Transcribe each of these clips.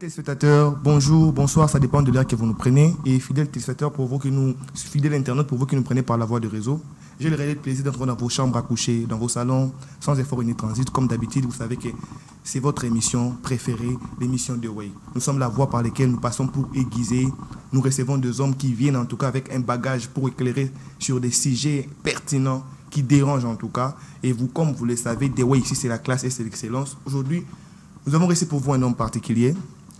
Téléspectateurs, bonjour, bonsoir, ça dépend de l'heure que vous nous prenez. Et fidèles téléspectateurs, fidèles internautes, pour vous qui nous prenez par la voie de réseau, j'ai le réel plaisir d'entrer dans vos chambres à coucher, dans vos salons, sans effort ni transit. Comme d'habitude, vous savez que c'est votre émission préférée, l'émission de Way. Nous sommes la voie par laquelle nous passons pour aiguiser. Nous recevons des hommes qui viennent en tout cas avec un bagage pour éclairer sur des sujets pertinents, qui dérangent en tout cas. Et vous, comme vous le savez, The Way ici, c'est la classe et c'est l'excellence. Aujourd'hui, nous avons reçu pour vous un homme particulier.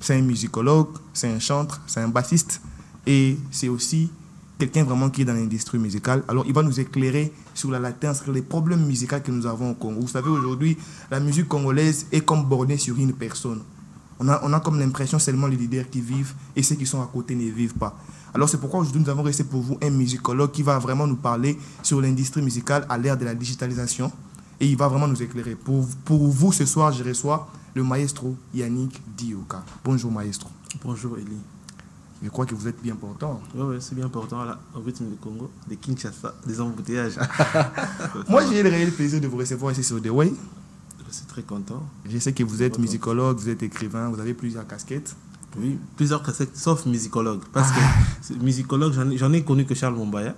C'est un musicologue, c'est un chanteur, c'est un bassiste et c'est aussi quelqu'un vraiment qui est dans l'industrie musicale. Alors, il va nous éclairer sur la latence, sur les problèmes musicaux que nous avons au Congo. Vous savez, aujourd'hui, la musique congolaise est comme bornée sur une personne. On a comme l'impression seulement les leaders qui vivent et ceux qui sont à côté ne vivent pas. Alors, c'est pourquoi aujourd'hui, nous avons reçu pour vous un musicologue qui va vraiment nous parler sur l'industrie musicale à l'ère de la digitalisation. Et il va vraiment nous éclairer. Pour vous, ce soir, je reçois le maestro Yannick Dioka. Bonjour, maestro. Bonjour, Eli. Je crois que vous êtes bien portant. Oui, c'est bien portant. Là, au rythme du Congo, de Kinshasa, des embouteillages. Moi, j'ai le réel plaisir de vous recevoir ici sur The Way. Je suis très content. Je sais que vous êtes musicologue, vous êtes écrivain, vous avez plusieurs casquettes. Oui, plusieurs casquettes, sauf musicologue. Parce que musicologue, j'en ai connu que Charles Mombaya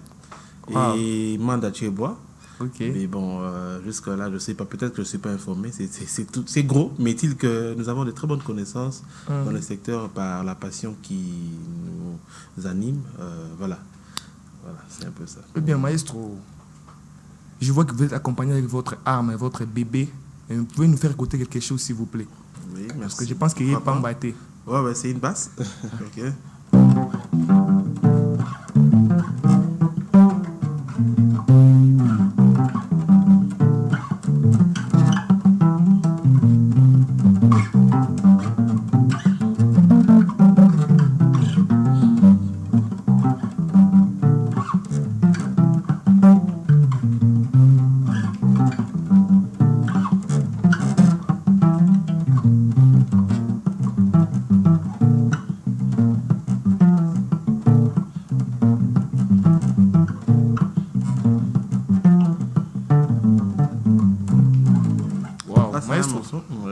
et Manda Chebois. Okay. Mais bon, jusque-là, je ne sais pas, peut-être que je ne suis pas informé. C'est gros, mais il que nous avons de très bonnes connaissances dans le secteur par la passion qui nous anime. Voilà, c'est un peu ça. Eh bien, maestro, je vois que vous êtes accompagné avec votre arme, votre bébé. Et vous pouvez nous faire écouter quelque chose, s'il vous plaît? Oui, merci. Parce que je pense qu'il n'est pas embatté. Ouais, c'est une basse. Ok.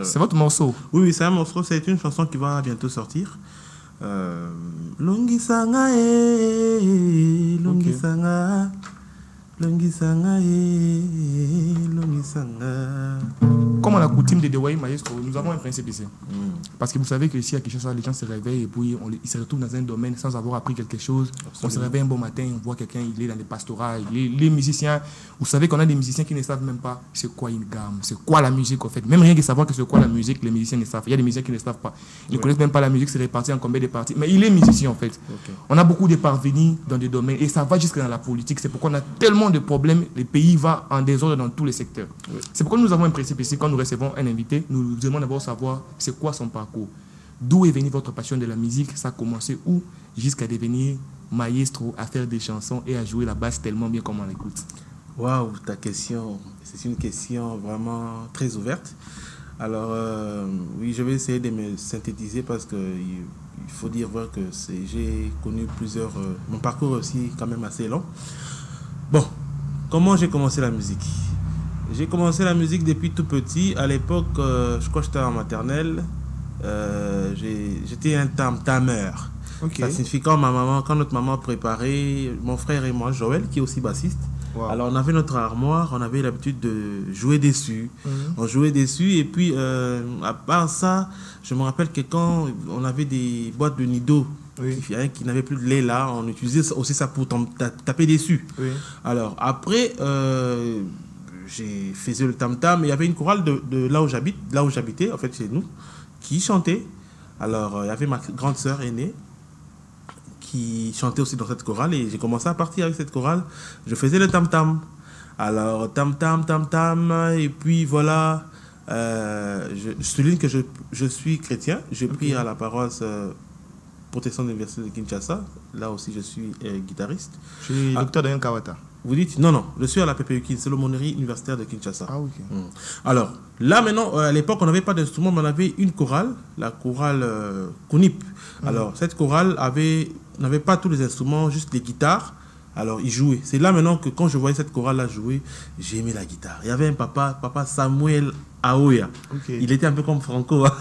C'est votre morceau? Oui, c'est un morceau. C'est une chanson qui va bientôt sortir. Longisanga, longisanga, longisanga, longisanga. Comme à la coutume de The Way, maestro, nous avons un principe ici. Parce que vous savez qu'ici, à Kinshasa, les gens se réveillent et puis ils se retrouvent dans un domaine sans avoir appris quelque chose. Absolument. On se réveille un bon matin, on voit quelqu'un, il est dans les pastorats. Les musiciens, vous savez qu'on a des musiciens qui ne savent même pas c'est quoi une gamme, c'est quoi la musique en fait. Même rien que savoir que c'est quoi la musique, les musiciens ne savent. Il y a des musiciens qui ne savent pas. Ils ne connaissent même pas la musique, c'est réparti en combien de parties. Mais il est musicien en fait. Okay. On a beaucoup de parvenus dans des domaines et ça va jusque dans la politique. C'est pourquoi on a tellement de problèmes. Le pays va en désordre dans tous les secteurs. Oui. C'est pourquoi nous avons un principe ici. Quand nous recevons un invité, nous demandons d'abord savoir c'est quoi son parcours. D'où est venue votre passion de la musique? Ça a commencé où jusqu'à devenir maestro, à faire des chansons et à jouer la basse tellement bien comme on l'écoute? Waouh, ta question, c'est une question vraiment très ouverte. Alors, oui, je vais essayer de me synthétiser parce qu'il faut dire vrai que j'ai connu plusieurs... mon parcours aussi quand même assez long. Bon, comment j'ai commencé la musique? J'ai commencé la musique depuis tout petit. À l'époque, je crois que j'étais en maternelle. J'étais un tam-tameur. Okay. Ça signifie quand notre maman préparait, mon frère et moi, Joël, qui est aussi bassiste. Wow. Alors on avait notre armoire, on avait l'habitude de jouer dessus. On jouait dessus et puis à part ça, je me rappelle que quand on avait des boîtes de nido qui n'avaient plus de lait là, on utilisait aussi ça pour taper dessus. Oui. Alors après, j'ai fait le tam-tam et il y avait une chorale de là où j'habitais, en fait chez nous, qui chantait. Alors il y avait ma grande sœur aînée qui chantait aussi dans cette chorale et j'ai commencé à partir avec cette chorale. Je faisais le tam-tam. Alors tam-tam, tam-tam et puis voilà. Je souligne que je suis chrétien. Je prie à la paroisse Protection de l'Université de Kinshasa. Là aussi je suis guitariste. Je suis docteur Daniel Kawata. Vous dites non, je suis à la PPUK, c'est l'aumônerie universitaire de Kinshasa. Ah, ok. Alors, là maintenant, à l'époque, on n'avait pas d'instrument, mais on avait une chorale, la chorale Kunip. Alors, cette chorale n'avait pas tous les instruments, juste les guitares. Alors, ils jouaient. C'est là maintenant que quand je voyais cette chorale-là jouer, j'ai aimé la guitare. Il y avait un papa Samuel Aoya. Il était un peu comme Franco, hein.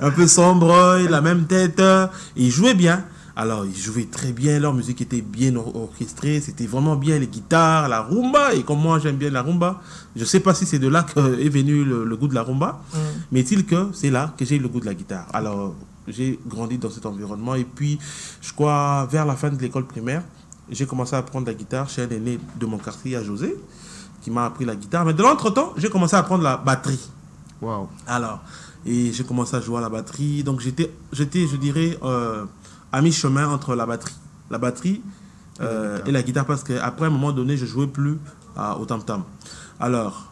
Un peu sombre, la même tête, et il jouait bien. Alors, ils jouaient très bien, leur musique était bien orchestrée, c'était vraiment bien, les guitares, la rumba, et comme moi j'aime bien la rumba, je ne sais pas si c'est de là qu'est venu le goût de la rumba, mais est-il que c'est là que j'ai eu le goût de la guitare. Alors, j'ai grandi dans cet environnement, et puis, je crois, vers la fin de l'école primaire, j'ai commencé à apprendre la guitare chez un aîné de mon quartier, à José, qui m'a appris la guitare, mais de l'entretemps, j'ai commencé à apprendre la batterie. Wow. Alors, et j'ai commencé à jouer à la batterie, donc j'étais je dirais... à mi-chemin entre la batterie et la guitare, parce qu'après un moment donné, je ne jouais plus au tam-tam. Alors,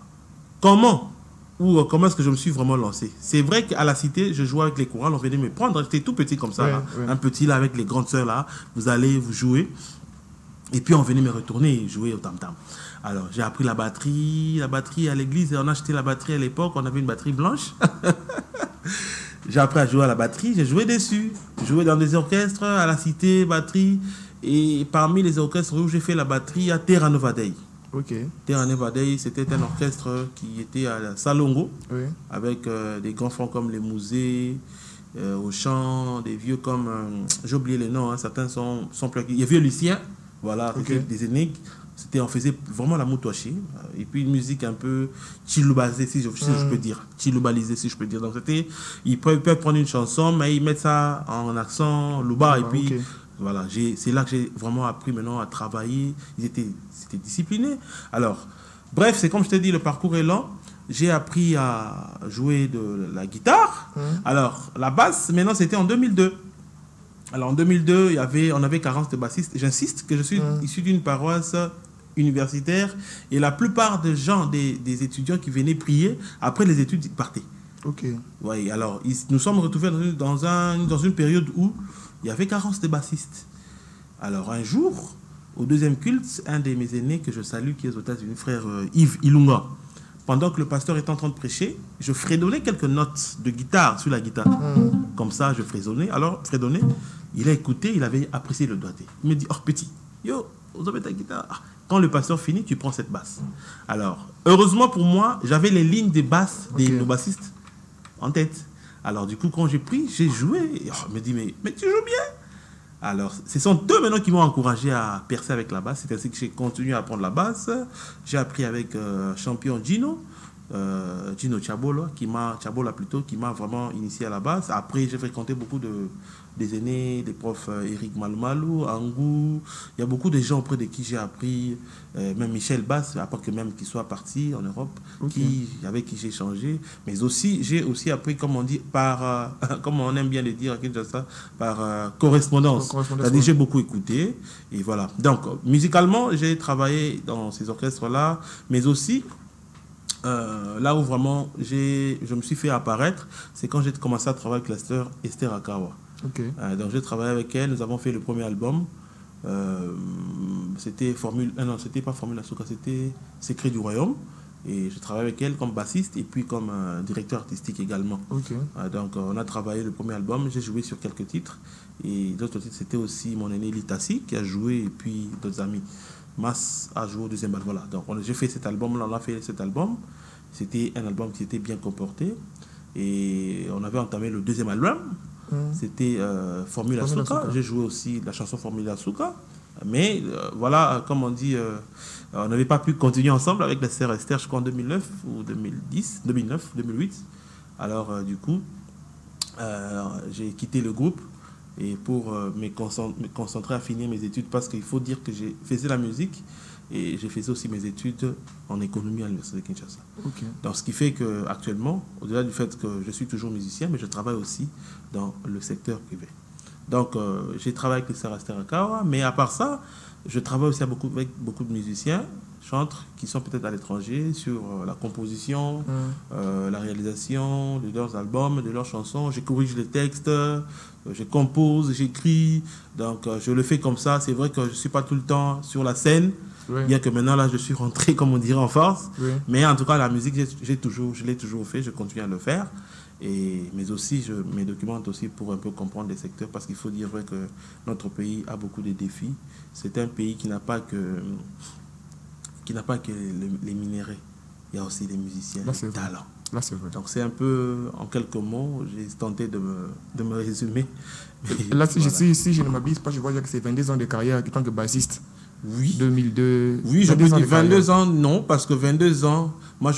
comment est-ce que je me suis vraiment lancé? C'est vrai qu'à la cité, je jouais avec les chorales, on venait me prendre, j'étais tout petit comme ça, un petit là avec les grandes sœurs là, vous allez vous jouer, et puis on venait me retourner et jouer au tam-tam. Alors, j'ai appris la batterie à l'église, et on a acheté la batterie à l'époque, on avait une batterie blanche. J'ai appris à jouer à la batterie, j'ai joué dessus. J'ai joué dans des orchestres, à la cité, batterie. Et parmi les orchestres où j'ai fait la batterie, à Terra Nova Day. Terra Nova Day, c'était un orchestre qui était à Salongo, avec des grands fonds comme les Musées, Auchan, des vieux comme... j'ai oublié les noms, hein, certains sont plus... Il y avait Lucien, voilà, des énigmes. On faisait vraiment la moutouachi, et puis une musique un peu chiloubalisée, si je peux dire. Chiloubalisée, si je peux dire. Donc, ils peuvent prendre une chanson, mais ils mettent ça en accent louba, et puis, voilà, c'est là que j'ai vraiment appris maintenant à travailler. C'était discipliné. Alors, bref, c'est comme je t'ai dit, le parcours est lent. J'ai appris à jouer de la guitare. Alors, la basse, maintenant, c'était en 2002. Alors, en 2002, on avait carence de bassistes. J'insiste que je suis issu d'une paroisse universitaire, et la plupart des gens, des étudiants qui venaient prier, après les études, ils partaient. Ouais, alors, nous sommes retrouvés dans une période où il y avait carence de bassistes. Alors, un jour, au deuxième culte, un de mes aînés que je salue, qui est aux États-Unis, frère Yves Ilunga, pendant que le pasteur était en train de prêcher, je fredonnais quelques notes de guitare sur la guitare. Comme ça, je fredonnais. Alors, fredonnais, il a écouté, il avait apprécié le doigté. Il me dit, oh petit, yo, vous avez ta guitare. Quand le pasteur finit, tu prends cette basse. Alors, heureusement pour moi, j'avais les lignes des basses nos bassistes en tête. Alors, du coup, quand j'ai pris, j'ai joué. Il me dit, mais tu joues bien. Alors, ce sont eux maintenant qui m'ont encouragé à percer avec la basse. C'est ainsi que j'ai continué à apprendre la basse. J'ai appris avec champion Gino Chabola, qui m'a vraiment initié à la basse. Après, j'ai fréquenté beaucoup des aînés, des profs Eric Malmalou, Angou. Il y a beaucoup de gens auprès de qui j'ai appris, même Michel Basse, à part que même qu'il soit parti en Europe, avec qui j'ai échangé. Mais aussi, j'ai aussi appris, comme on dit, comme on aime bien le dire à Kinshasa, par correspondance. C'est-à-dire, j'ai beaucoup écouté. Et voilà. Donc, musicalement, j'ai travaillé dans ces orchestres-là, mais aussi... là où vraiment je me suis fait apparaître, c'est quand j'ai commencé à travailler avec la sœur Esther Akawa. Donc j'ai travaillé avec elle, nous avons fait le premier album. C'était c'était pas Formule Asuka, c'était Secret du Royaume. Et je travaillais avec elle comme bassiste et puis comme directeur artistique également. Donc on a travaillé le premier album, j'ai joué sur quelques titres. Et d'autres titres, c'était aussi mon aîné Litassi qui a joué, et puis d'autres amis. Mas a joué au deuxième album. Voilà. Donc j'ai fait cet album, on a fait cet album. C'était un album qui était bien comporté. Et on avait entamé le deuxième album. C'était Formula Suka. J'ai joué aussi la chanson Formula Suka. Mais voilà, comme on dit, on n'avait pas pu continuer ensemble avec la sœur Esther, je crois en 2009 ou 2008. Alors du coup, j'ai quitté le groupe. Et pour me concentrer à finir mes études, parce qu'il faut dire que j'ai fait la musique et j'ai fait aussi mes études en économie à l'Université de Kinshasa. Donc ce qui fait qu'actuellement, au-delà du fait que je suis toujours musicien, mais je travaille aussi dans le secteur privé. Donc j'ai travaillé avec les sœurs Esther Akawa, mais à part ça, je travaille aussi avec beaucoup de musiciens, chantres qui sont peut-être à l'étranger, sur la composition, la réalisation de leurs albums, de leurs chansons. Je corrige les textes, je compose, j'écris. Donc je le fais comme ça. C'est vrai que je ne suis pas tout le temps sur la scène, bien que maintenant là je suis rentré, comme on dirait, en force. Mais en tout cas la musique, je l'ai toujours fait, je continue à le faire. Mais aussi, je me documente aussi pour un peu comprendre les secteurs, parce qu'il faut dire vrai que notre pays a beaucoup de défis. C'est un pays qui n'a pas que les minéraux. Il y a aussi les musiciens, les talents. Là, c'est vrai. Donc, c'est un peu, en quelques mots, j'ai tenté de me résumer. Mais là, si je ne m'abuse pas, je vois que c'est 22 ans de carrière en tant que bassiste. Oui. 2002. Oui, je peux dire 22 ans, non, parce que 22 ans, moi,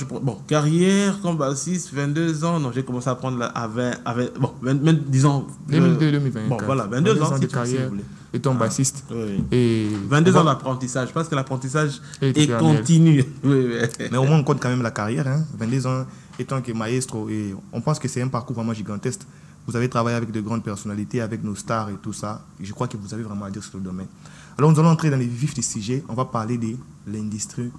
carrière comme bassiste, 22 ans, non, j'ai commencé à prendre à 20, disons... 2002-2024. Bon, voilà, 22 ans de carrière étant bassiste. Oui. Et 22 ans d'apprentissage, parce que l'apprentissage est continu. Oui. Mais au moins, on compte quand même la carrière, hein. 22 ans étant que maestro, et on pense que c'est un parcours vraiment gigantesque. Vous avez travaillé avec de grandes personnalités, avec nos stars et tout ça. Et je crois que vous avez vraiment à dire sur le domaine. Alors, nous allons entrer dans les vifs du sujet. On va parler de l'industrie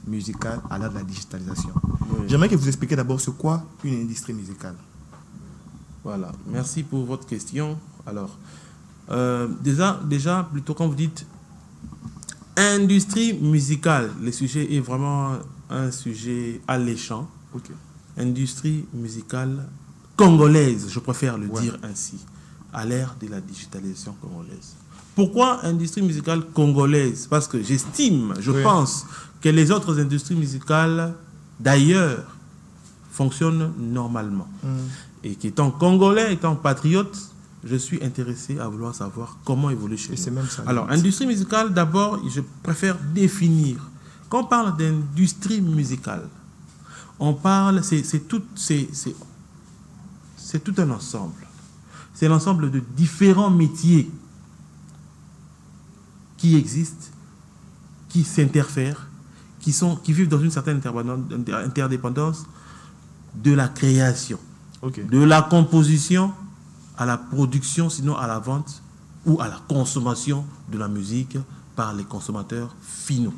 musicale à l'ère de la digitalisation. Oui. J'aimerais que vous expliquiez d'abord ce qu'est une industrie musicale. Voilà. Merci pour votre question. Alors, déjà, plutôt quand vous dites industrie musicale, le sujet est vraiment un sujet alléchant. Okay. Industrie musicale congolaise, je préfère le dire ainsi, à l'ère de la digitalisation congolaise. Pourquoi industrie musicale congolaise? Parce que j'estime, je pense que les autres industries musicales d'ailleurs fonctionnent normalement. Et qu'étant congolais, étant patriote, je suis intéressé à vouloir savoir comment évoluer chez nous. Même ça, alors, industrie musicale, d'abord, je préfère définir. Quand on parle d'industrie musicale, on parle, c'est tout un ensemble. C'est l'ensemble de différents métiers qui existent, qui s'interfèrent, qui vivent dans une certaine interdépendance de la création, de la composition à la production, sinon à la vente ou à la consommation de la musique par les consommateurs finaux.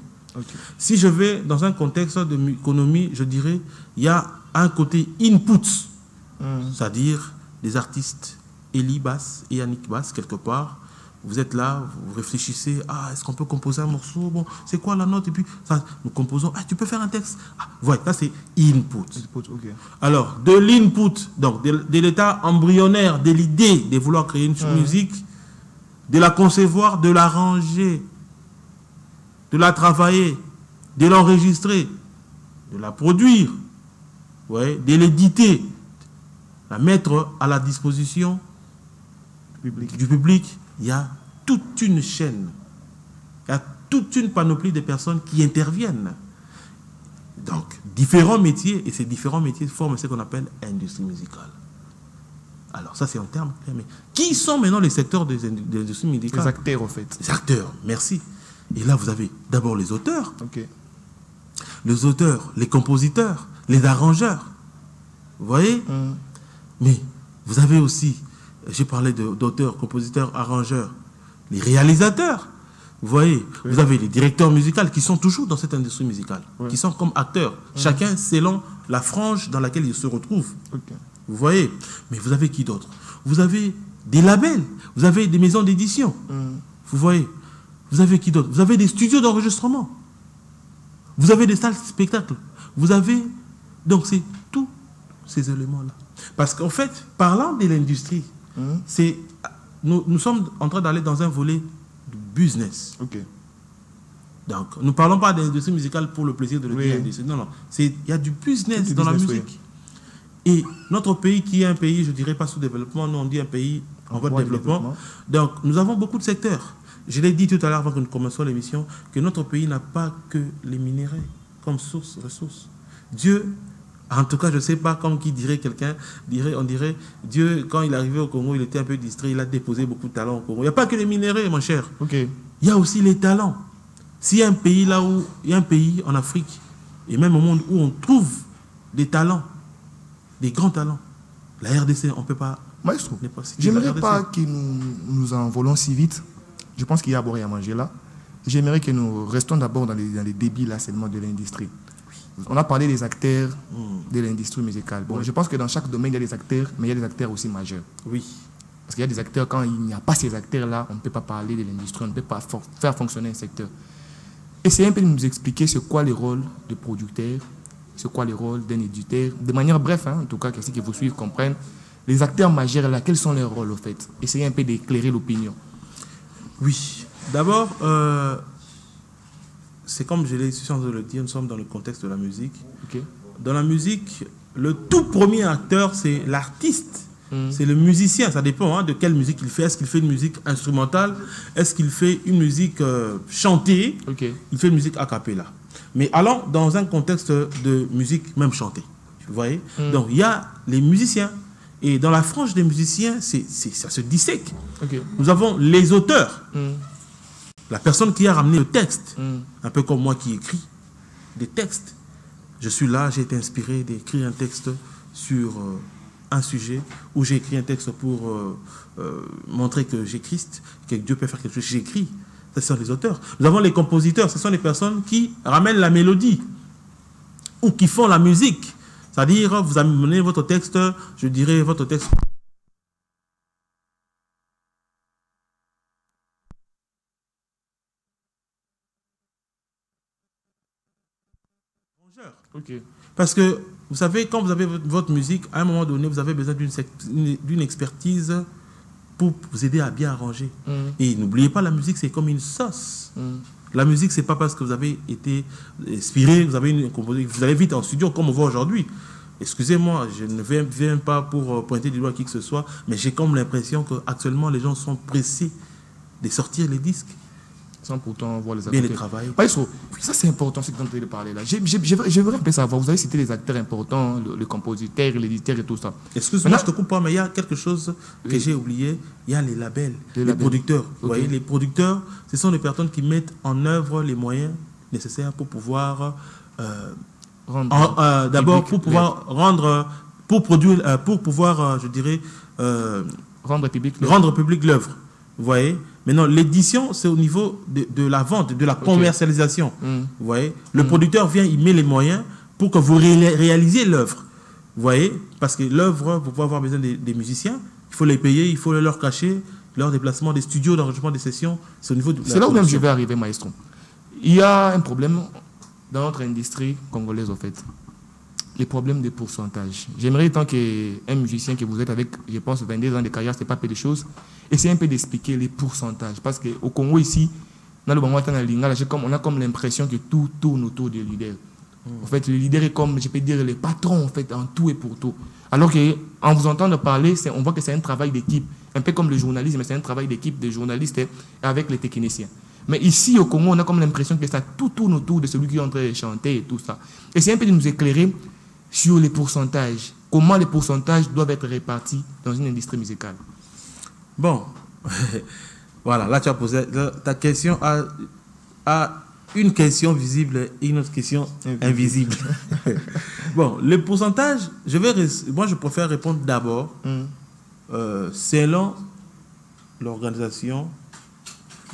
Si je vais dans un contexte de l'économie, je dirais il y a un côté input, c'est-à-dire des artistes, Eli Bass et Yannick Bass, quelque part. Vous êtes là, vous réfléchissez, est-ce qu'on peut composer un morceau? Bon, c'est quoi la note? Et puis, ça, nous composons, tu peux faire un texte? Voilà, ça c'est input. Alors, de l'input, donc de l'état embryonnaire, de l'idée de vouloir créer une musique, de la concevoir, de l'arranger, de la travailler, de l'enregistrer, de la produire, de l'éditer, la mettre à la disposition du public. Il y a toute une chaîne, il y a toute une panoplie de personnes qui interviennent. Donc, différents métiers, et ces différents métiers forment ce qu'on appelle industrie musicale. Alors, ça, c'est en termes clairs. Mais qui sont maintenant les secteurs des industries musicales? Les acteurs, en fait. Les acteurs, merci. Et là, vous avez d'abord les auteurs. Les auteurs, les compositeurs, les arrangeurs. Vous voyez? Mais vous avez aussi, j'ai parlé d'auteurs, compositeurs, arrangeurs, les réalisateurs. Vous voyez, vous avez les directeurs musicaux qui sont toujours dans cette industrie musicale, qui sont comme acteurs, chacun selon la frange dans laquelle ils se retrouvent. Vous voyez, mais vous avez qui d'autre? Vous avez des labels, vous avez des maisons d'édition. Vous voyez, vous avez qui d'autre? Vous avez des studios d'enregistrement. Vous avez des salles de spectacle. Vous avez... Donc, c'est tous ces éléments-là. Parce qu'en fait, parlant de l'industrie, nous sommes en train d'aller dans un volet de business. Donc, nous ne parlons pas d'industrie musicale pour le plaisir de le dire. Non, non. Il y a du business dans la musique. Et notre pays, qui est un pays, je ne dirais pas sous-développement, nous on dit un pays en voie de développement. Donc, nous avons beaucoup de secteurs. Je l'ai dit tout à l'heure avant que nous commencions l'émission, que notre pays n'a pas que les minéraux comme ressources. Dieu, en tout cas, je ne sais pas comme qui dirait quelqu'un, on dirait, Dieu, quand il est arrivé au Congo, il était un peu distrait, il a déposé beaucoup de talents au Congo. Il n'y a pas que les minéraux, mon cher. Il y a aussi les talents. S'il y a un pays là où, il y a un pays en Afrique, et même au monde où on trouve des talents, des grands talents, la RDC, on ne peut pas... Maestro, j'aimerais pas que nous envolons si vite. Je pense qu'il y a à boire et à manger là. J'aimerais que nous restons d'abord dans les débits là seulement de l'industrie. On a parlé des acteurs de l'industrie musicale. Bon, je pense que dans chaque domaine, il y a des acteurs, mais il y a des acteurs aussi majeurs. Oui. Parce qu'il y a des acteurs, quand il n'y a pas ces acteurs-là, on ne peut pas parler de l'industrie, on ne peut pas faire fonctionner un secteur. Essayez un peu de nous expliquer c'est quoi le rôle de producteur, c'est quoi le rôle d'un éditeur. De manière bref, en tout cas, que ceux qui vous suivent comprennent. Les acteurs majeurs là, quels sont leurs rôles au fait? Essayez un peu d'éclairer l'opinion. Oui. D'abord, c'est comme je l'ai eu chance de le dire, nous sommes dans le contexte de la musique. Dans la musique, le tout premier acteur, c'est l'artiste. C'est le musicien, ça dépend de quelle musique il fait. Est-ce qu'il fait une musique instrumentale? Est-ce qu'il fait une musique chantée? Il fait une musique a cappella. Mais allons dans un contexte de musique même chantée. Vous voyez? Donc il y a les musiciens. Et dans la frange des musiciens, ça se dissèque. Nous avons les auteurs. La personne qui a ramené le texte. Un peu comme moi qui écris des textes. Je suis là, j'ai été inspiré d'écrire un texte sur un sujet, où j'ai écrit un texte pour montrer que j'ai Christ, que Dieu peut faire quelque chose. J'écris. Ce sont les auteurs. Nous avons les compositeurs. Ce sont les personnes qui ramènent la mélodie ou qui font la musique. C'est-à-dire, vous amenez votre texte, je dirais votre texte. Parce que, vous savez, quand vous avez votre musique, à un moment donné, vous avez besoin d'une expertise pour vous aider à bien arranger. Et n'oubliez pas, la musique, c'est comme une sauce. La musique, c'est pas parce que vous avez été inspiré, vous allez vite en studio comme on voit aujourd'hui. Excusez-moi, je ne viens pas pour pointer du doigt qui que ce soit, mais j'ai comme l'impression qu'actuellement, les gens sont pressés de sortir les disques. Sans pourtant voir les acteurs. Bien les travailler. Ça, c'est important, ce que tu es en train de parler là. J'aimerais un peu savoir, vous avez cité les acteurs importants, le compositeur, l'éditeur et tout ça. Excuse-moi, je te coupe pas, mais il y a quelque chose que j'ai oublié. Il y a les labels, les producteurs. Vous voyez, les producteurs, ce sont les personnes qui mettent en œuvre les moyens nécessaires pour pouvoir... d'abord, pour pouvoir rendre... Pour produire... pour pouvoir, je dirais... rendre public l'œuvre. Vous voyez? Maintenant, l'édition, c'est au niveau de la vente, de la commercialisation. Vous voyez? Le producteur vient, il met les moyens pour que vous réalisiez l'œuvre. Vous voyez? Parce que l'œuvre, vous pouvez avoir besoin des musiciens, il faut les payer, il faut leur cacher, leur déplacement des studios, d'enregistrement des sessions. C'est au niveau de... C'est là où même je vais arriver, maestro. Il y a un problème dans notre industrie congolaise, en fait. Les problèmes de pourcentage. J'aimerais, tant qu'un musicien que vous êtes avec, je pense, 22 ans de carrière, ce n'est pas peu de choses, essayez un peu d'expliquer les pourcentages. Parce qu'au Congo, ici, dans le moment on a comme l'impression que tout tourne autour du leader. En fait, le leader est comme, je peux dire, le patron, en fait, en tout et pour tout. Alors qu'en vous entendant parler, on voit que c'est un travail d'équipe. Un peu comme le journalisme, c'est un travail d'équipe de journalistes avec les techniciens. Mais ici, au Congo, on a comme l'impression que ça tout tourne autour de celui qui est en train de chanter et tout ça. Essayez un peu de nous éclairer sur les pourcentages. Comment les pourcentages doivent être répartis dans une industrie musicale? Bon, voilà, là tu as posé ta question à une question visible et une autre question invisible. Bon, les pourcentages, moi je préfère répondre d'abord selon l'organisation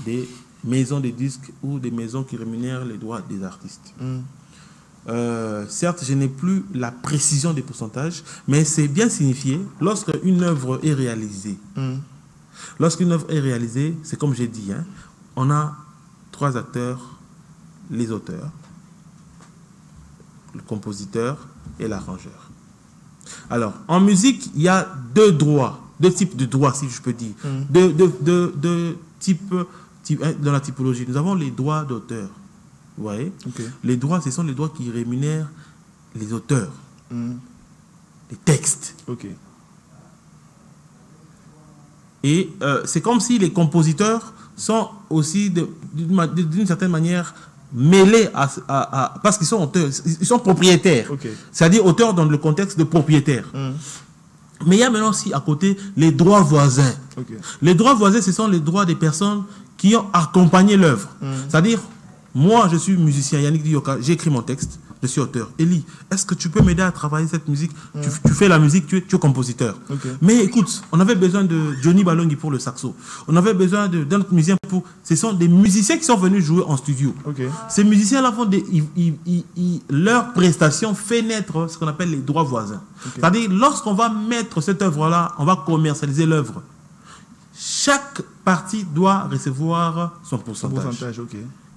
des maisons de disques ou des maisons qui rémunèrent les droits des artistes. Certes, je n'ai plus la précision des pourcentages, mais c'est bien signifié lorsqu'une œuvre est réalisée. Lorsqu'une œuvre est réalisée, c'est comme j'ai dit, on a 3 acteurs, les auteurs, le compositeur et l'arrangeur. Alors, en musique, il y a 2 types de droits, si je peux dire. Deux types dans la typologie. Nous avons les droits d'auteur. Vous voyez? Les droits, ce sont les droits qui rémunèrent les auteurs, les textes. Et c'est comme si les compositeurs sont aussi, d'une certaine manière, mêlés parce qu'ils sont auteurs, ils sont propriétaires. C'est-à-dire auteurs dans le contexte de propriétaire. Mais il y a maintenant aussi à côté les droits voisins. Les droits voisins, ce sont les droits des personnes qui ont accompagné l'œuvre. C'est-à-dire, moi, je suis musicien, Yannick Dioka, j'ai écrit mon texte, je suis auteur. Eli, est-ce que tu peux m'aider à travailler cette musique? Tu fais la musique, tu es compositeur. Mais écoute, on avait besoin de Johnny Balongi pour le saxo. On avait besoin d'un autre musicien pour... Ce sont des musiciens qui sont venus jouer en studio. Ces musiciens-là font leur prestation fait naître ce qu'on appelle les droits voisins. C'est-à-dire, lorsqu'on va mettre cette œuvre-là, on va commercialiser l'œuvre. Chaque partie doit recevoir son pourcentage.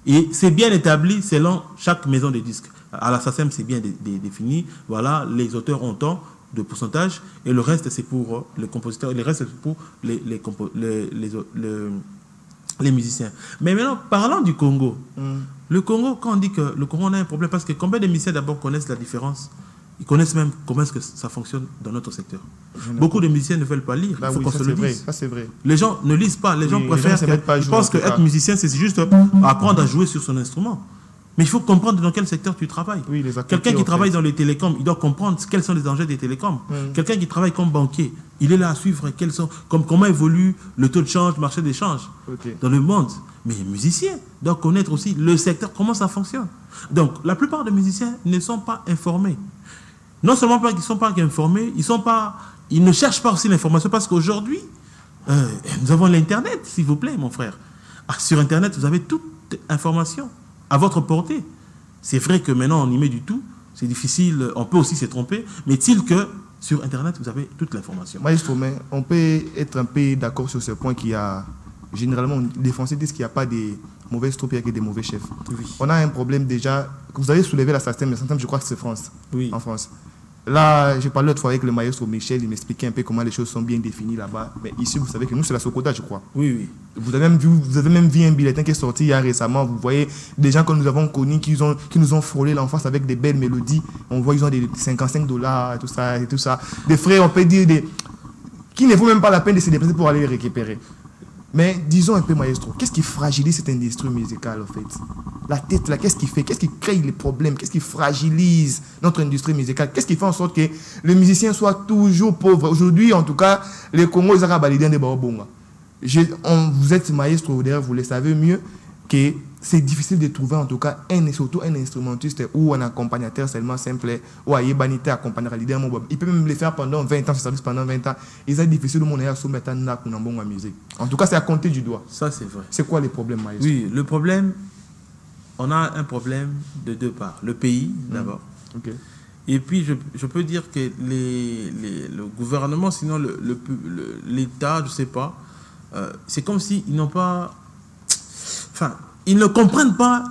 Et c'est bien établi selon chaque maison de disques. À la SACEM, c'est bien défini. Voilà, les auteurs ont tant de pourcentage et le reste, c'est pour les compositeurs, et le reste, c'est pour les musiciens. Mais maintenant, parlons du Congo. Le Congo, quand on dit que le Congo, on a un problème, parce que combien de musiciens d'abord connaissent la différence Ils connaissent même comment est-ce que ça fonctionne dans notre secteur. Beaucoup de musiciens ne veulent pas lire. Il faut qu'on se le dise. Ça, c'est vrai. Les gens ne lisent pas. Les gens préfèrent. Ils pensent qu'être musicien, c'est juste apprendre à jouer sur son instrument. Mais il faut comprendre dans quel secteur tu travailles. Oui, quelqu'un qui travaille dans les télécoms, il doit comprendre quels sont les enjeux des télécoms. Quelqu'un qui travaille comme banquier, il est là à suivre comment évolue le taux de change, le marché d'échange dans le monde. Mais les musiciens doivent connaître aussi le secteur, comment ça fonctionne. Donc, la plupart des musiciens ne sont pas informés. Non seulement qu'ils ne sont pas informés, ils ne cherchent pas aussi l'information parce qu'aujourd'hui, nous avons l'Internet, s'il vous plaît, mon frère. Sur Internet, vous avez toute information à votre portée. C'est vrai que maintenant, on y met du tout. C'est difficile, on peut aussi se tromper. Mais est-il que sur Internet, vous avez toute l'information. Maestro, mais on peut être un peu d'accord sur ce point qu'il y a... Généralement, les Français disent qu'il n'y a pas des mauvaises troupes, il n'y a que des mauvais chefs. Oui. On a un problème déjà. Vous avez soulevé la SACEM, je crois que c'est France. Oui. En France. Là, j'ai parlé l'autre fois avec le maestro Michel, il m'expliquait un peu comment les choses sont bien définies là-bas. Mais ici, vous savez que nous, c'est la Socoda, je crois. Oui, oui. Vous avez même vu un bulletin qui est sorti il y a récemment. Vous voyez des gens que nous avons connus qui nous ont frôlé l'enfance avec des belles mélodies. On voit ils ont des $55 et tout ça. Des frères, on peut dire, qui ne vaut même pas la peine de se déplacer pour aller les récupérer. Mais disons un peu, maestro, qu'est-ce qui fragilise cette industrie musicale, en fait? La tête, là, qu'est-ce qui fait? Qu'est-ce qui crée les problèmes? Qu'est-ce qui fragilise notre industrie musicale? Qu'est-ce qui fait en sorte que les musiciens soient toujours pauvres? Aujourd'hui, en tout cas, les Congos, ils ont validé des barobonga. Vous êtes maestro, d'ailleurs, vous le savez mieux, que c'est difficile de trouver, en tout cas, surtout un instrumentiste ou un accompagnateur seulement simple, ou un yébanité accompagnateur. Il peut même le faire pendant 20 ans, ce service pendant 20 ans. Et c'est difficile de mon à soumettre à musique. En tout cas, c'est à compter du doigt. Ça, c'est vrai. C'est quoi les problèmes, maestro? Oui, le problème, on a un problème de deux parts. Le pays, d'abord. Okay. Et puis, je peux dire que le gouvernement, sinon l'État, je ne sais pas, c'est comme s'ils n'ont pas... Enfin, ils ne comprennent pas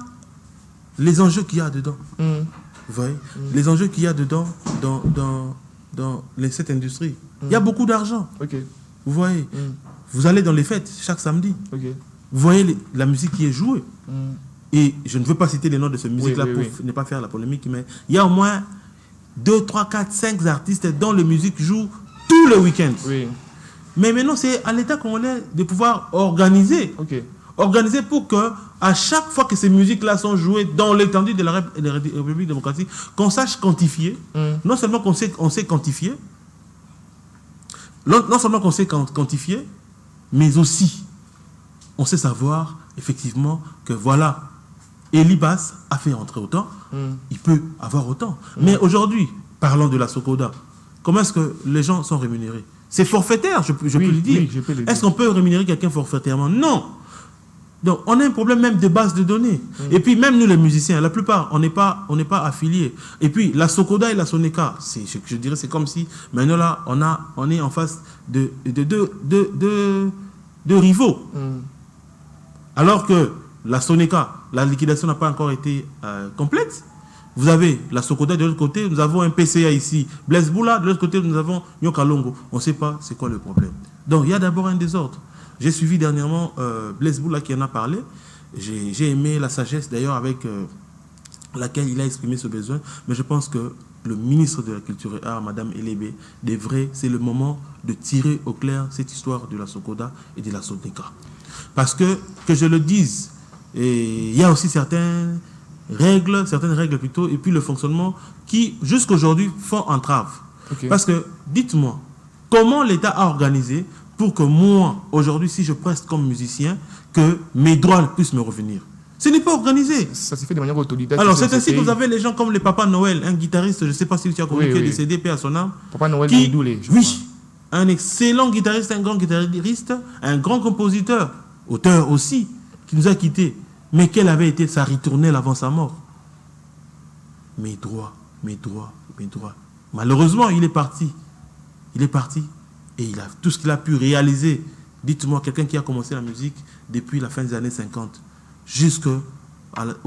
les enjeux qu'il y a dedans. Vous voyez les enjeux qu'il y a dedans dans cette industrie. Il y a beaucoup d'argent. Okay. Vous voyez vous allez dans les fêtes chaque samedi. Okay. Vous voyez la musique qui est jouée. Et je ne veux pas citer les noms de cette musique-là pour ne pas faire la polémique, mais il y a au moins 2, 3, 4, 5 artistes dont la musique joue tous les week-ends. Oui. Mais maintenant, c'est à l'État congolais de pouvoir organiser. Okay. Organiser pour que, à chaque fois que ces musiques-là sont jouées dans l'étendue de la République démocratique, qu'on sache quantifier. Non seulement qu'on sait quantifier, mais aussi on sait savoir effectivement que voilà, Eli Bass a fait entrer autant, il peut avoir autant. Mais aujourd'hui, parlons de la Socoda, comment est-ce que les gens sont rémunérés? C'est forfaitaire, je peux le dire. Oui, est-ce qu'on peut rémunérer quelqu'un forfaitairement? Non. Donc, on a un problème même de base de données. Et puis, même nous, les musiciens, la plupart, on n'est pas affiliés. Et puis, la Socoda et la Soneca, je dirais, c'est comme si, maintenant là, on est en face de rivaux. Alors que la Soneca, la liquidation n'a pas encore été complète. Vous avez la Socoda de l'autre côté, nous avons un PCA ici, Blaise Boula, de l'autre côté, nous avons Nyoka Longo. On ne sait pas c'est quoi le problème. Donc, il y a d'abord un désordre. J'ai suivi dernièrement Blaise Boula qui en a parlé. J'ai aimé la sagesse d'ailleurs avec laquelle il a exprimé ce besoin. Mais je pense que le ministre de la Culture et Arts, Mme Elébé, c'est le moment de tirer au clair cette histoire de la Socoda et de la Soneca. Parce que je le dise, il y a aussi certaines règles plutôt, et puis le fonctionnement qui, jusqu'aujourd'hui, font entrave. Okay. Parce que, dites-moi, comment l'État a organisé pour que moi, aujourd'hui, si je preste comme musicien, que mes droits puissent me revenir? Ce n'est pas organisé. Ça se fait de manière autoritaire. Alors, c'est ainsi que vous avez les gens comme le Papa Noël, un guitariste, je ne sais pas si tu as connu, qui est décédé, paix à son âme. Papa Noël qui, Doulé, oui, un excellent guitariste, un grand guitariste, un grand compositeur, auteur aussi, qui nous a quittés. Mais quelle avait été sa ritournelle avant sa mort? Mes droits. Malheureusement, il est parti. Et il a tout ce qu'il a pu réaliser. Dites-moi, quelqu'un qui a commencé la musique depuis la fin des années 50 jusqu'aux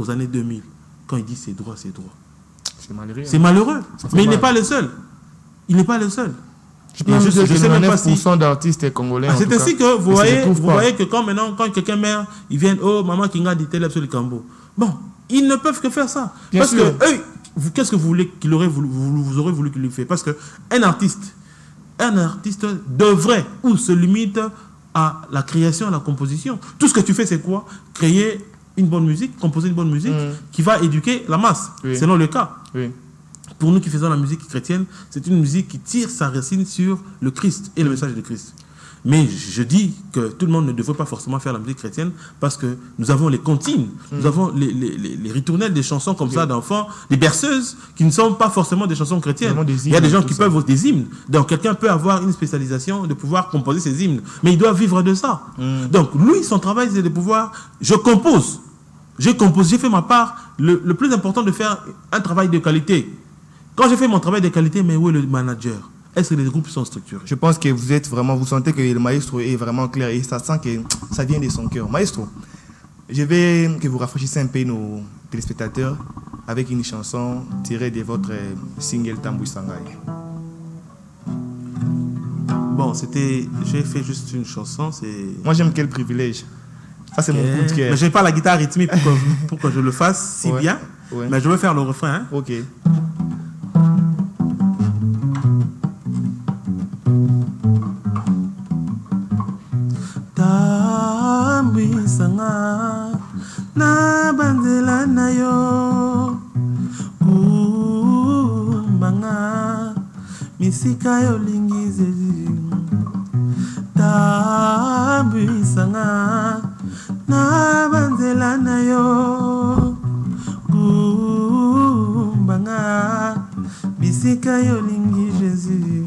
années 2000, quand il dit ses droits. C'est malheureux. C'est malheureux. Mais il n'est pas le seul. Je sais même pas si 9% d'artistes congolais. C'est ainsi que vous voyez que quand quelqu'un meurt, ils viennent, oh maman Kinga dit tel absolu Cambo. Bon, ils ne peuvent que faire ça. Parce que eux, qu'est-ce que vous voulez qu'il aurait voulu, vous aurez voulu qu'il lui fasse? Parce qu'un artiste devrait ou se limite à la création, à la composition. Tout ce que tu fais, c'est quoi? Créer une bonne musique, composer une bonne musique qui va éduquer la masse, selon le cas. Pour nous qui faisons la musique chrétienne, c'est une musique qui tire sa racine sur le Christ et le message de Christ. Mais je dis que tout le monde ne devrait pas forcément faire la musique chrétienne parce que nous avons les comptines, nous avons les ritournelles des chansons comme ça d'enfants, des berceuses qui ne sont pas forcément des chansons chrétiennes. Il y a des gens qui peuvent des hymnes. Donc quelqu'un peut avoir une spécialisation de pouvoir composer ses hymnes, mais il doit vivre de ça. Donc lui, son travail, c'est de pouvoir... Je compose, j'ai fait ma part. Le plus important, de faire un travail de qualité. Quand j'ai fait mon travail de qualité, mais où est le manager? Est-ce que les groupes sont structurés? Je pense que vous sentez que le maestro est vraiment clair et ça sent que ça vient de son cœur. Maestro, je vais que vous rafraîchissiez un peu nos téléspectateurs avec une chanson tirée de votre single Tambouy Sangai. Bon, j'ai fait juste une chanson. Moi, j'aime quel privilège. Ça, c'est mon coup de cœur. Mais je n'ai pas la guitare rythmique pour que je le fasse si bien. Mais je vais faire le refrain. Hein. Ok. Sanga na banzela na yo kumbanga misika yo lingize tabu sanga na banzela na yo kumbanga misika yo lingi Jésus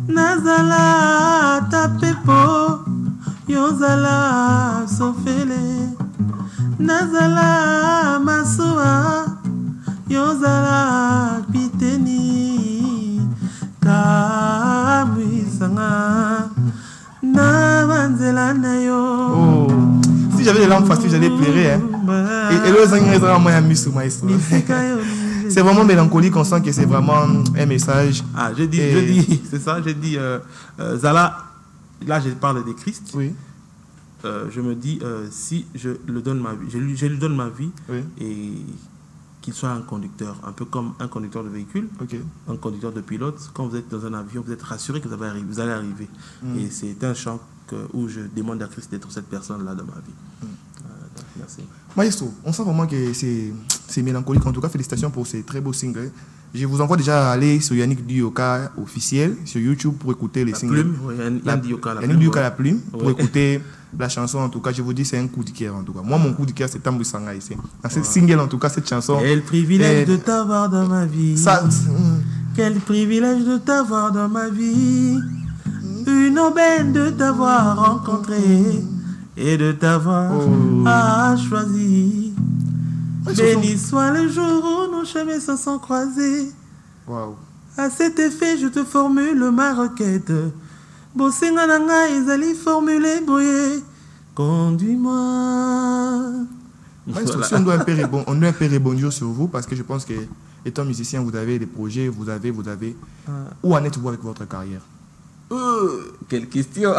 nazala tapepo Yozala sofele Nazala masua Yozala piteni Kabwisanga Navanzela nayo. Oh. Si j'avais des langues faciles, j'allais pleurer. Hein. Et le zangezera moi maestro. C'est vraiment mélancolique, on sent que c'est vraiment un message. Ah, je dis, c'est ça, j'ai dit Zala. Là, je parle de Christ. Oui. Je me dis, si je lui donne ma vie, je lui donne ma vie, et qu'il soit un conducteur, un peu comme un conducteur de véhicule, un conducteur de pilote. Quand vous êtes dans un avion, vous êtes rassuré que vous allez arriver. Et c'est un chant où je demande à Christ d'être cette personne-là dans ma vie. Donc, merci. Maestro, on sent vraiment que c'est mélancolique. En tout cas, félicitations pour ces très beaux singles. Je vous envoie déjà à aller sur Yannick Duyoka officiel sur YouTube pour écouter les singles. Yannick Duyoka la plume pour écouter la chanson. En tout cas, je vous dis, c'est un coup de cœur. En tout cas, moi, mon coup de cœur, c'est Tambouy Sangai ici. Dans cette single, en tout cas, cette chanson. Quel privilège de t'avoir dans ma vie. Quel privilège de t'avoir dans ma vie. Une aubaine de t'avoir rencontré et de t'avoir choisi. Béni soit le jour où nos chemins se sont croisés. Wow. À cet effet, je te formule ma requête. Bosenga nanga ezali formulé boye. Conduis-moi. Voilà. Si on doit un peu rebondir sur vous, parce que je pense que étant musicien, vous avez des projets, vous avez. Où en êtes-vous avec votre carrière? Quelle question.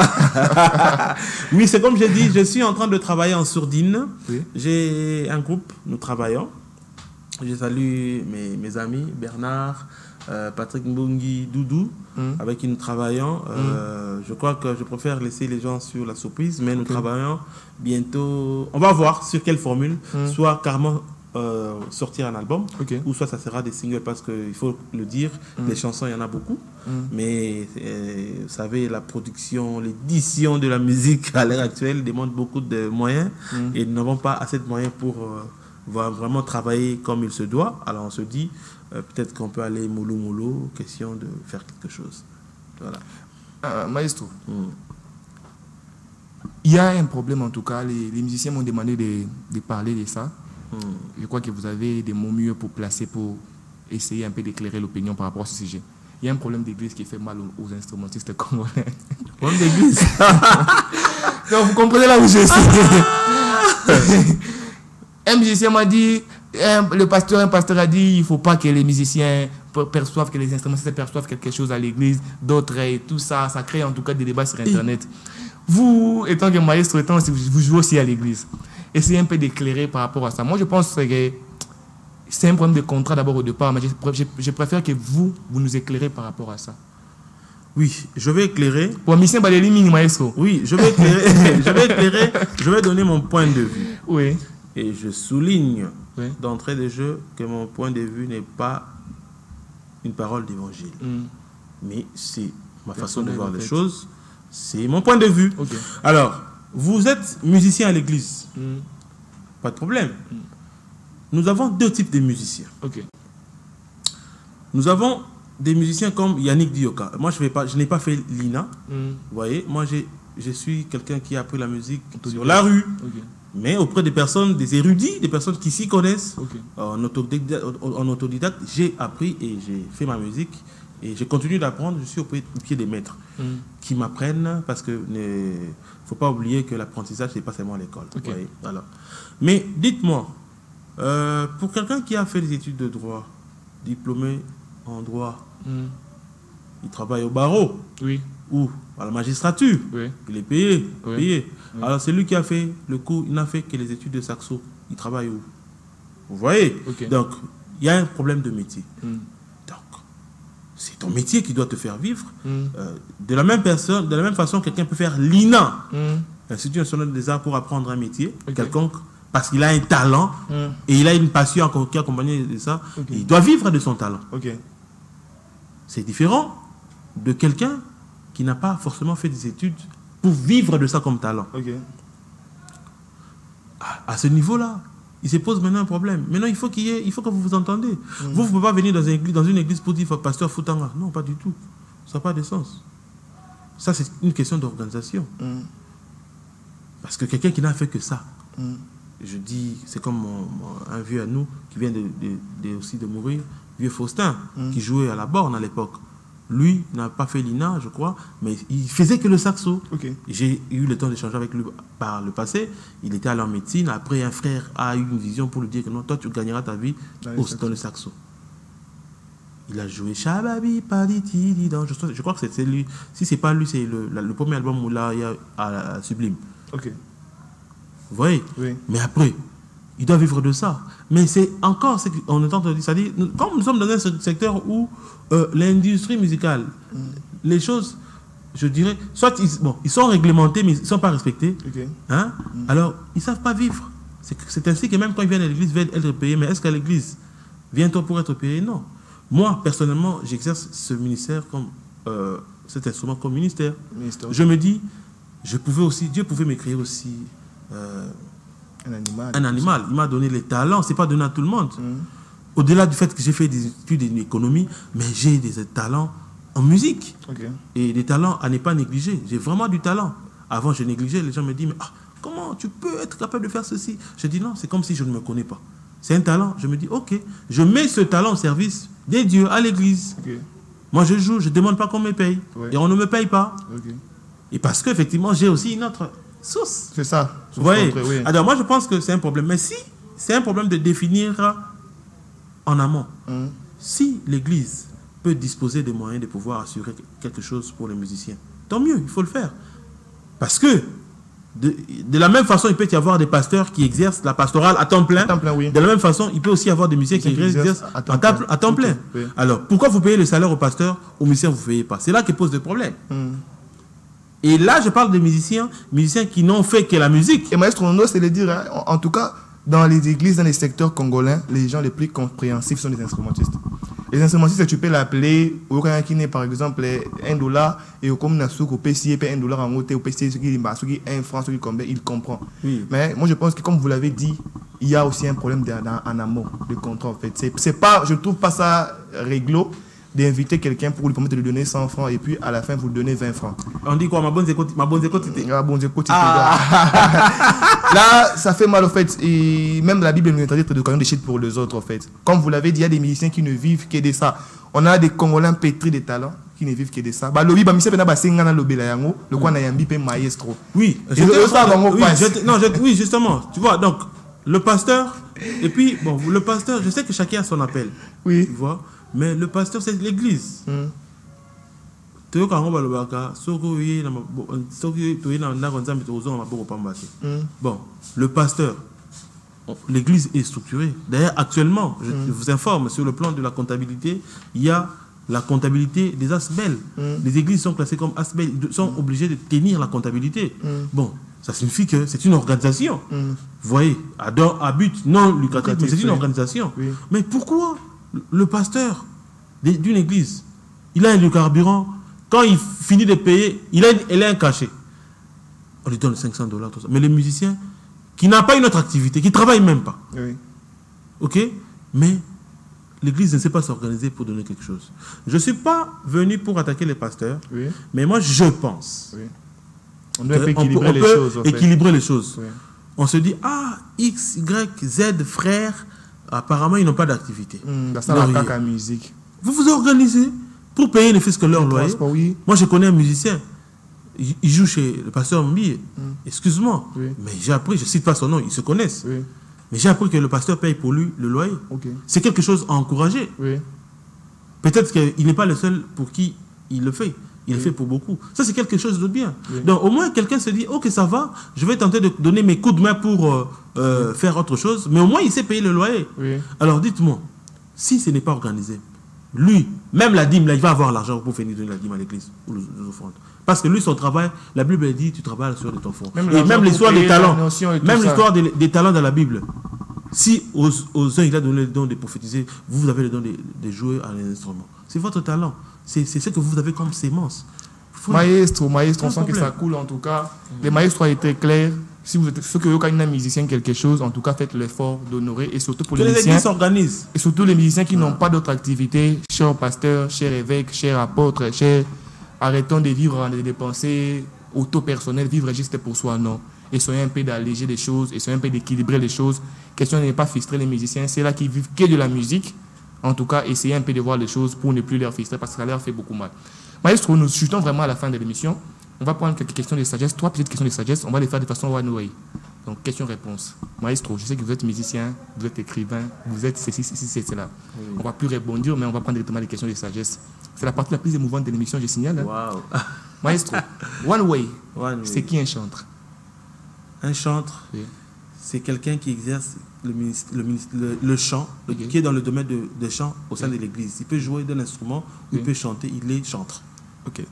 Oui, c'est comme j'ai dit, je suis en train de travailler en sourdine. J'ai un groupe, nous travaillons. Je salue mes amis, Bernard, Patrick Mbungi, Doudou, avec qui nous travaillons. Je crois que je préfère laisser les gens sur la surprise, mais nous travaillons bientôt. On va voir sur quelle formule, soit carrément sortir un album, ou soit ça sera des singles, parce qu'il faut le dire, les chansons, il y en a beaucoup, mais vous savez, la production, l'édition de la musique à l'heure actuelle demande beaucoup de moyens, et nous n'avons pas assez de moyens pour vraiment travailler comme il se doit. Alors on se dit, peut-être qu'on peut aller mollo, question de faire quelque chose. Voilà. Maestro, il y a un problème, en tout cas, les musiciens m'ont demandé de parler de ça. Je crois que vous avez des mots mieux pour placer, pour essayer un peu d'éclairer l'opinion par rapport à ce sujet. Il y a un problème d'église qui fait mal aux instrumentistes congolais. Problème d'église. Donc vous comprenez là où je suis. Un musicien m'a dit, un pasteur a dit, il ne faut pas que les musiciens perçoivent, que les instrumentistes perçoivent quelque chose à l'église, d'autres et tout ça. Ça crée en tout cas des débats sur Internet. Vous, étant que maestro, vous jouez aussi à l'église. Essayez un peu d'éclairer par rapport à ça. Moi, je pense que c'est un problème de contrat d'abord au départ, mais je préfère que vous nous éclairez par rapport à ça. Oui, je vais éclairer. Pour Mission Baléli Mini Maestro. Oui, je vais éclairer. Je vais éclairer. Je vais donner mon point de vue. Oui. Et je souligne d'entrée de jeu que mon point de vue n'est pas une parole d'évangile. Mais c'est ma façon de voir les choses. C'est mon point de vue. Okay. Alors, vous êtes musicien à l'église. Pas de problème. Nous avons deux types de musiciens. Okay. Nous avons des musiciens comme Yannick Dioka. Moi, je n'ai pas fait l'INA. Vous voyez, moi, je suis quelqu'un qui a appris la musique sur la rue. Okay. Mais auprès des personnes, des érudits, des personnes qui s'y connaissent. Okay. En autodidacte, j'ai appris et j'ai fait ma musique. Et je continue d'apprendre. Je suis au pied des maîtres qui m'apprennent, parce que ne faut pas oublier que l'apprentissage, ce n'est pas seulement l'école. Okay. Voilà. Mais dites-moi, pour quelqu'un qui a fait des études de droit, diplômé en droit, il travaille au barreau ou à la magistrature, il est payé. Alors c'est lui qui a fait le cours, il n'a fait que les études de saxo, il travaille où? Vous voyez? Donc il y a un problème de métier. Donc c'est ton métier qui doit te faire vivre. De la même façon, quelqu'un peut faire l'INA, l'Institut national des arts, pour apprendre un métier quelconque, parce qu'il a un talent et il a une passion qui accompagne de ça. Il doit vivre de son talent. C'est différent de quelqu'un qui n'a pas forcément fait des études pour vivre de ça comme talent. À ce niveau-là, il se pose maintenant un problème. Maintenant, il faut que vous vous entendez. Vous ne pouvez pas venir dans une église pour dire pasteur Foutanga. Non, pas du tout. Ça n'a pas de sens. Ça, c'est une question d'organisation. Parce que quelqu'un qui n'a fait que ça, je dis, c'est comme un vieux à nous qui vient aussi de mourir, vieux Faustin, qui jouait à la borne à l'époque. Lui n'a pas fait l'INA, je crois, mais il faisait que le saxo. J'ai eu le temps d'échanger avec lui par le passé. Il était allé en médecine. Après, un frère a eu une vision pour lui dire que non, toi, tu gagneras ta vie dans le saxo. Il a joué Shababi Paditi. Je crois que c'est lui. Si c'est pas lui, c'est le premier album où là, il y a à Sublime. Vous voyez? Mais après, il doit vivre de ça. Mais c'est encore ce qu'on entend dire. C'est-à-dire, comme nous sommes dans un secteur où l'industrie musicale, les choses, je dirais, soit ils sont réglementés, mais ils ne sont pas respectés. Alors, ils ne savent pas vivre. C'est ainsi que même quand ils viennent à l'église, ils veulent être payés. Mais est-ce qu'à l'église, vient-on pour être payé? Non. Moi, personnellement, j'exerce ce ministère comme cet instrument comme ministère. Je me dis, Dieu pouvait m'écrire aussi un animal. Il m'a donné les talents, c'est pas donné à tout le monde. Au-delà du fait que j'ai fait des études en économie, mais j'ai des talents en musique. Et des talents à ne pas négliger. J'ai vraiment du talent. Avant, je négligeais, les gens me disent, mais comment tu peux être capable de faire ceci? Je dis non, c'est comme si je ne me connais pas. C'est un talent. Je me dis, ok, je mets ce talent au service des dieux, à l'église. Moi, je joue, je ne demande pas qu'on me paye. Et on ne me paye pas. Et parce qu'effectivement, j'ai aussi une autre source. C'est ça. Vous voyez? Alors, moi, je pense que c'est un problème. Mais si c'est un problème de définir en amont, si l'église peut disposer des moyens de pouvoir assurer quelque chose pour les musiciens, tant mieux, il faut le faire. Parce que de la même façon, il peut y avoir des pasteurs qui exercent la pastorale à temps plein. De la même façon, il peut aussi y avoir des musiciens qui exercent à temps plein. Alors, pourquoi vous payez le salaire aux pasteurs, aux musiciens, vous ne payez pas? C'est là que pose le problème. Et là, je parle de musiciens qui n'ont fait que la musique. Et maestro Nono, c'est de dire, hein, en tout cas, dans les églises, dans les secteurs congolais, les gens les plus compréhensifs sont les instrumentistes. Les instrumentistes, tu peux l'appeler, qui n'est par exemple $1, et au comme au PCE, $1 en côté, au PCE, ce qui est 1 franc, ce qui combien, il comprend. Mais moi, je pense que, comme vous l'avez dit, il y a aussi un problème en amont de contrat, en fait. C'est pas, je ne trouve pas ça réglo d'inviter quelqu'un pour lui permettre de lui donner 100 francs et puis à la fin vous lui donnez 20 francs. On dit quoi? Ma bonne écoute. Là, ça fait mal au fait. Et même la Bible nous interdit de donner des shit pour les autres, en fait. Comme vous l'avez dit, il y a des musiciens qui ne vivent que de ça. On a des Congolais pétris de talents qui ne vivent que de ça. Maestro. Oui, justement. Tu vois, donc, le pasteur, et puis, bon, le pasteur, je sais que chacun a son appel. Oui. Tu vois. Mais le pasteur, c'est l'église. Bon, le pasteur, l'église est structurée. D'ailleurs, actuellement, je vous informe, sur le plan de la comptabilité, il y a la comptabilité des ASBEL. Les églises sont classées comme ASBEL, ils sont obligées de tenir la comptabilité. Bon, ça signifie que c'est une organisation. Vous voyez, à but non lucratif, c'est une organisation. Oui. Mais pourquoi le pasteur d'une église, il a un carburant, quand il finit de payer, il a un cachet. On lui donne $500, tout ça. Mais les musiciens, qui n'ont pas une autre activité, qui ne travaillent même pas. Oui. OK? Mais l'église ne sait pas s'organiser pour donner quelque chose. Je ne suis pas venu pour attaquer les pasteurs, oui. Mais moi, je pense. Oui. On doit équilibrer les choses. Équilibrer les choses. Oui. On se dit, X, Y, Z, frères, apparemment, ils n'ont pas d'activité. Ça n'a pas musique. Vous vous organisez pour payer les fils que leur loyer. Oui. Moi, je connais un musicien. Il joue chez le pasteur Mbi. Excuse-moi, oui. Mais j'ai appris, je ne cite pas son nom, ils se connaissent. Oui. Mais j'ai appris que le pasteur paye pour lui le loyer. Okay. C'est quelque chose à encourager. Oui. Peut-être qu'il n'est pas le seul pour qui il le fait. Il le fait pour beaucoup. Ça, c'est quelque chose de bien. Oui. Donc, au moins, quelqu'un se dit, ok, ça va, je vais tenter de donner mes coups de main pour faire autre chose. Mais au moins, il sait payer le loyer. Oui. Alors, dites-moi, si ce n'est pas organisé, lui, même la dîme, là, il va avoir l'argent pour venir donner la dîme à l'église ou les offrandes. Parce que lui, son travail, la Bible dit, tu travailles sur de ton fond. Même l'histoire des talents, même l'histoire des talents dans la Bible. Si aux uns, il a donné le don de prophétiser, vous avez le don de jouer à l'instrument. C'est votre talent. C'est ce que vous avez comme sémence. Maestro, on sent que ça coule en tout cas. Les maestros étaient clairs. Si vous êtes ceux qui ont un musicien quelque chose, en tout cas, faites l'effort d'honorer. Et surtout pour les musiciens. S'organisent. Et surtout les musiciens qui n'ont pas d'autre activité. Chers pasteurs, chers évêques, chers apôtres, arrêtons de vivre des pensées auto-personnelles, vivre juste pour soi, non. Essayons un peu d'alléger les choses, essayons un peu d'équilibrer les choses. Question de ne pas frustrer les musiciens. C'est là qu'ils vivent que de la musique. En tout cas, essayez un peu de voir les choses pour ne plus leur frustrer parce que ça leur fait beaucoup mal. Maestro, nous chutons vraiment à la fin de l'émission. On va prendre quelques questions de sagesse, 3 petites questions de sagesse. On va les faire de façon one-way. Donc, question-réponse. Maestro, je sais que vous êtes musicien, vous êtes écrivain, vous êtes ceci, cela. Oui. On ne va plus rebondir, mais on va prendre directement les questions de sagesse. C'est la partie la plus émouvante de l'émission, je signale. Hein? Wow. Maestro, one-way, c'est qui un chantre? Un chantre, oui. C'est quelqu'un qui exerce le chant, okay. Qui est dans le domaine de chant au sein de l'église. Il peut jouer d'un instrument, il peut chanter, il est chantre. Ok.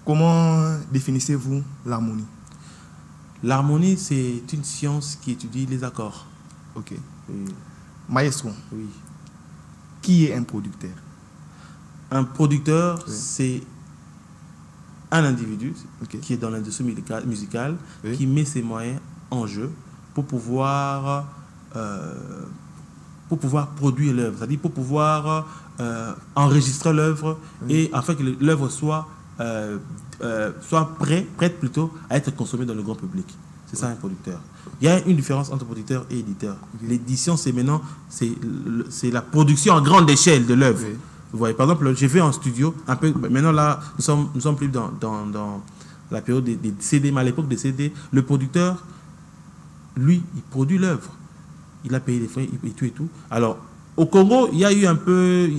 Comment définissez-vous l'harmonie? L'harmonie, c'est une science qui étudie les accords. Ok. Oui. Maestro, oui. Qui est un producteur? Un producteur, oui. C'est un individu qui est dans l'industrie musicale, oui. Qui met ses moyens en jeu pour pouvoir produire l'œuvre, c'est-à-dire pour pouvoir enregistrer l'œuvre, oui. Et afin que l'œuvre soit prête plutôt à être consommée dans le grand public. C'est ça un producteur. Il y a une différence entre producteur et éditeur. Okay. L'édition, c'est maintenant c'est la production à grande échelle de l'œuvre. Okay. Vous voyez, par exemple, j'ai fait en studio, un peu, maintenant là, nous sommes plus dans la période des CD, mais à l'époque des CD, le producteur, lui, il produit l'œuvre. Il a payé les frais et tout et tout. Alors, au Congo, il y a eu un peu...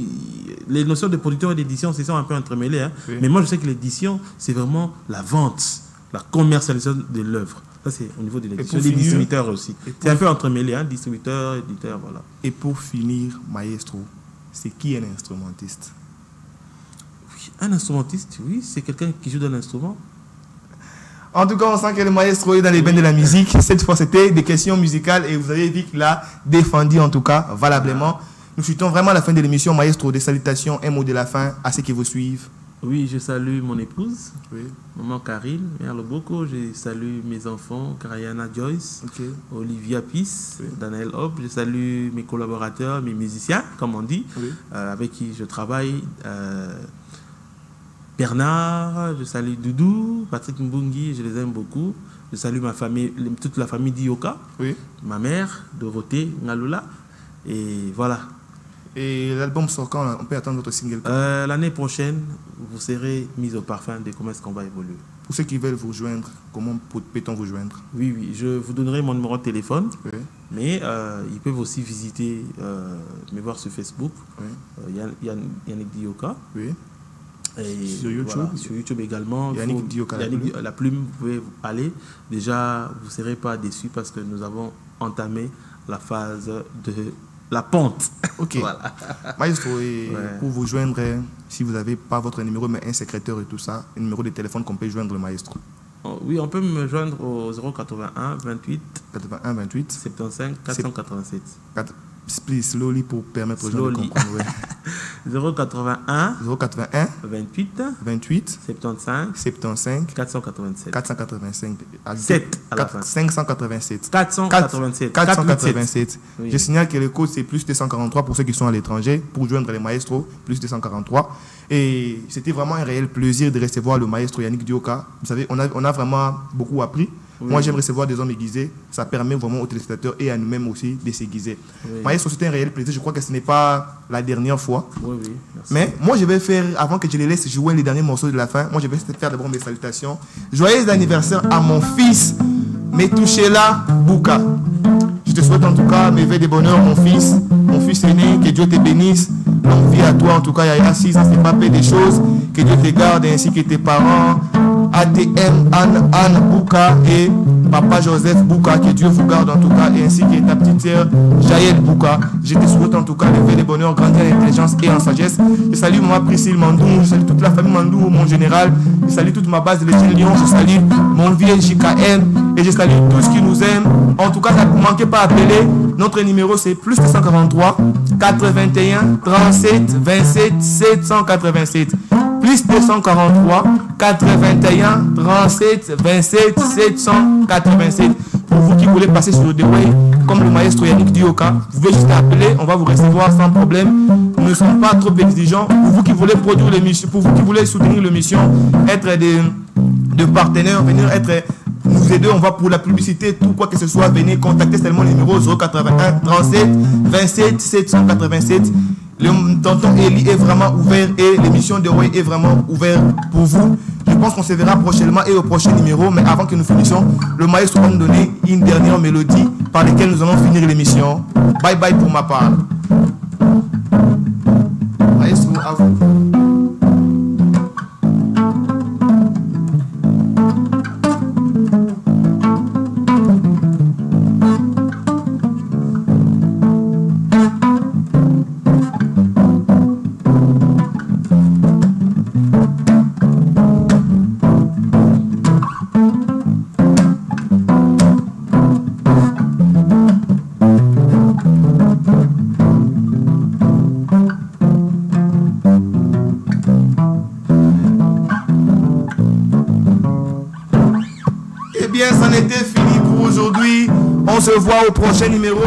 Les notions de producteur et d'édition, c'est ça un peu entremêlées. Hein. Oui. Mais moi, je sais que l'édition, c'est vraiment la vente, la commercialisation de l'œuvre. Ça, c'est au niveau de l'édition. Les distributeurs aussi. C'est un peu entremêlé, hein, distributeur, éditeur, voilà. Et pour finir, Maestro, c'est qui un instrumentiste? Oui, un instrumentiste, oui, c'est quelqu'un qui joue d'un instrument. En tout cas, on sent que le maestro est dans les bains de la musique. Cette fois, c'était des questions musicales et vous avez vu qu'il a défendu, en tout cas, valablement. Nous chutons vraiment à la fin de l'émission. Maestro, des salutations, un mot de la fin à ceux qui vous suivent. Oui, je salue mon épouse, oui. Maman Karine, Mère Loboko. Je salue mes enfants, Kariana Joyce, okay. Olivia Peace, oui. Daniel Hope. Je salue mes collaborateurs, mes musiciens, comme on dit, oui. Avec qui je travaille. Bernard, je salue Doudou, Patrick Mbungi, je les aime beaucoup. Je salue ma famille, toute la famille d'Ioka, oui. Ma mère, Dorothée, Ngalula, et voilà. Et l'album sort quand? On peut attendre votre single? L'année prochaine, vous serez mis au parfum de comment est-ce qu'on va évoluer. Pour ceux qui veulent vous joindre, comment peut-on vous joindre? Oui, je vous donnerai mon numéro de téléphone, oui. Mais ils peuvent aussi visiter, me voir sur Facebook, oui. Yannick Dioka. Oui. Et sur YouTube, voilà, sur YouTube également. Yannick Dioka, la plume, vous pouvez aller. Déjà, vous ne serez pas déçus parce que nous avons entamé la phase de la pente. Ok. Voilà. Maestro, pour vous joindre, si vous n'avez pas votre numéro, mais un secrétaire et tout ça, un numéro de téléphone qu'on peut joindre le maestro. Oui, on peut me joindre au 081 28 81 28 75 487. Please, slowly pour permettre aux gens de comprendre. Ouais. 081 28 75 485 587 487. Oui. Je signale que le code c'est plus 243 pour ceux qui sont à l'étranger pour joindre les maestros, plus 243. Et c'était vraiment un réel plaisir de recevoir le maestro Yannick Dioka. Vous savez, on a vraiment beaucoup appris. Oui. Moi, j'aime recevoir des hommes aiguisés. Ça permet vraiment aux téléspectateurs et à nous-mêmes aussi de s'aiguiser. Oui. Maestro, c'était un réel plaisir. Je crois que ce n'est pas la dernière fois. Oui, oui. Merci. Mais moi, je vais faire, avant que je les laisse jouer les derniers morceaux de la fin, moi, je vais faire d'abord mes salutations. Joyeux anniversaire à mon fils, Metouchela Bouka. Je te souhaite en tout cas mes vœux de bonheur, mon fils aîné, que Dieu te bénisse. Longue vie à toi, en tout cas, Yaya 6 ans, c'est pas peu des choses. Que Dieu te garde ainsi que tes parents. ATM, Anne Bouka et Papa Joseph Bouka, que Dieu vous garde en tout cas, et ainsi que ta petite sœur Jaël Bouka. Je te souhaite en tout cas lever les bonheurs, grandir en intelligence et en sagesse. Je salue maman Priscille Mandou, je salue toute la famille Mandou, mon général, je salue toute ma base de l'Église Lyon, je salue mon vieux JKN et je salue tous qui nous aiment. En tout cas, ne manquez pas d'appeler. Notre numéro c'est plus 243 81 37 27 787. Plus 243 81 37 27 787. Pour vous qui voulez passer sur The Way, comme le maestro Yannick Dioka, vous pouvez juste appeler, on va vous recevoir sans problème. Nous ne sommes pas trop exigeants. Pour vous qui voulez produire l'émission, pour vous qui voulez soutenir l'émission, être des partenaires, venir nous aider, on va pour la publicité, tout quoi que ce soit, venez contacter seulement le numéro 081 37 27 787. Le tonton Eli est vraiment ouvert et l'émission de Way est vraiment ouverte pour vous. Je pense qu'on se verra prochainement et au prochain numéro. Mais avant que nous finissions, le maestro va nous donner une dernière mélodie par laquelle nous allons finir l'émission. Bye bye pour ma part. Maestro, à vous. C'en était fini pour aujourd'hui. On se voit au prochain numéro.